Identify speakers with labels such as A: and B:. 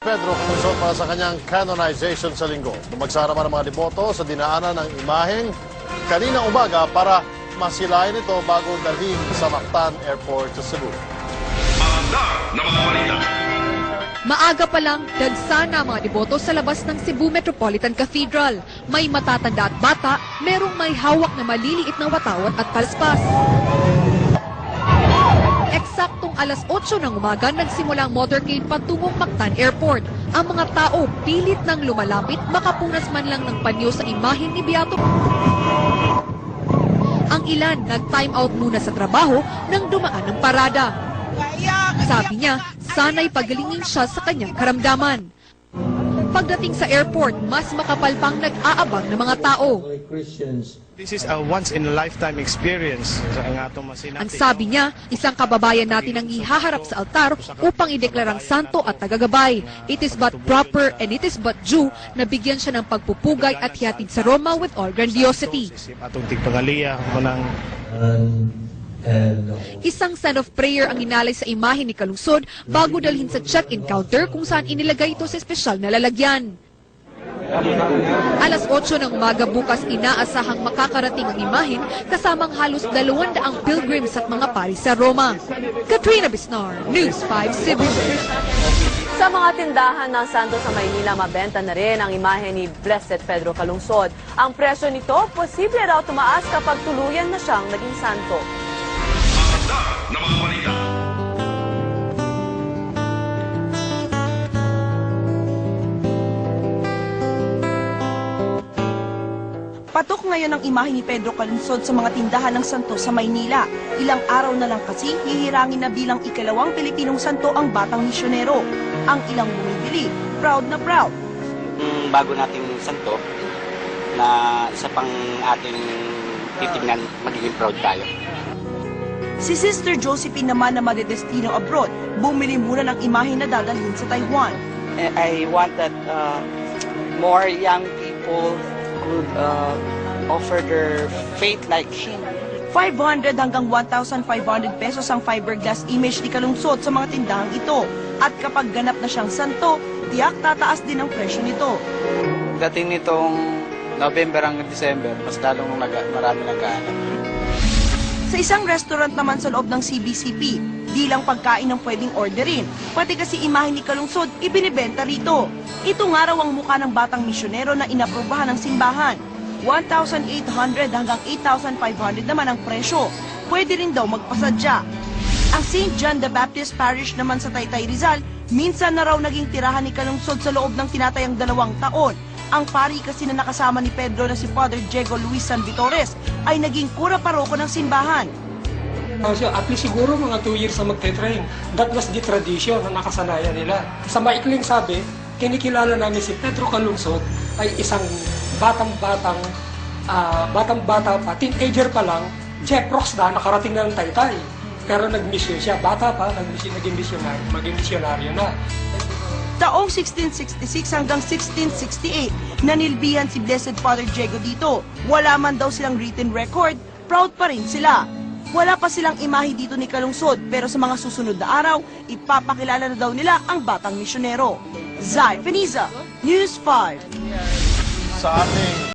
A: Pedro kumusot para sa kanyang canonization sa linggo. Bumagsara naman ang mga deboto sa dinaanan ng imaheng kanina umaga para masilayan ito bago dalhin sa Mactan Airport sa Cebu.
B: Maaga pa lang, dagsana ang mga deboto sa labas ng Cebu Metropolitan Cathedral. May matatanda at bata, merong may hawak na maliliit na watawat at palspas. Eksaktong alas 8 ng umaga nagsimula ang motorcade patungong Mactan Airport. Ang mga tao pilit nang lumalapit, makapunas man lang ng panyo sa imahen ni Beato. Ang ilan nag-time out muna sa trabaho nang dumaan ng parada. Sabi niya, sana'y pagalingin siya sa kanyang karamdaman. Pagdating sa airport, mas makapal pang nag-aabang ng mga tao.
C: This is a once-in-a-lifetime experience.
B: Ang sabi niya, isang kababayan natin ang ihaharap sa altar upang ideklarang santo at tagagabay. It is but proper and it is but due na bigyan siya ng pagpupugay at hihatid sa Roma with all grandiosity.
C: Atong tigpangaliya mo ng
B: Isang sign of prayer ang inalay sa imahe ni Kalungsod bago dalhin sa check-in counter kung saan inilagay ito sa espesyal na lalagyan. Alas 8 ng umaga bukas inaasahang makakarating ang imahen kasamang halos 200 pilgrims at mga pari sa Roma. Katrina Bisnar, News 5 Cebu.
D: Sa mga tindahan ng Santo sa Maynila, mabenta na rin ang imahe ni Blessed Pedro Calungsod. Ang presyo nito, posible raw tumaas kapag tuluyan na siyang naging santo.
E: Patok ngayon ang imahe ni Pedro Calungsod sa mga tindahan ng santo sa Maynila. Ilang araw na lang kasi hihirangin na bilang ikalawang Pilipinong santo ang batang misyonero. Ang ilang bumibili, proud na proud.
F: Bago nating santo na isa pang ating titingnan, magiging proud tayo.
E: Si Sister Josephine naman na madedestino abroad, bumili muna ng imahe na dadalhin sa Taiwan.
G: I want that more young people could offer their faith like him.
E: 500 hanggang 1,500 pesos ang fiberglass image ni Calungsod sa mga tindahang ito. At kapag ganap na siyang santo, tiyak tataas din ang presyo nito.
F: Dating nitong November hanggang December, mas lalong marami nagkahanap.
E: Sa isang restaurant naman sa loob ng CBCP, di lang pagkain ang pwedeng orderin, pati kasi imahe ni Calungsod ibinibenta rito. Ito nga raw ang mukha ng batang misyonero na inaprubahan ng simbahan. 1,800 hanggang 8,500 naman ang presyo. Pwede rin daw magpasadya. Ang St. John the Baptist Parish naman sa Taytay Rizal, minsan na raw naging tirahan ni Calungsod sa loob ng tinatayang 2 taon. Ang pari kasi na nakasama ni Pedro na si Father Diego Luis San Vitores ay naging kura paroko ng simbahan.
H: At least siguro mga 2 years na magte-train. That was the tradition na nakasanayan nila. Sa maikling sabi, kinikilala namin si Pedro Calungsod ay isang batang-bata pa, teenager pa lang, Jeff Rocks na, nakarating na ng Taytay. Pero nag-mission siya, bata pa, naging misyonaryo na.
E: Taong 1666 hanggang 1668, nanilbihan si Blessed Father Diego dito. Wala man daw silang written record, proud pa rin sila. Wala pa silang imahe dito ni Calungsod, pero sa mga susunod na araw, ipapakilala na daw nila ang batang misyonero. Zai Feniza, News 5.
A: Sa ating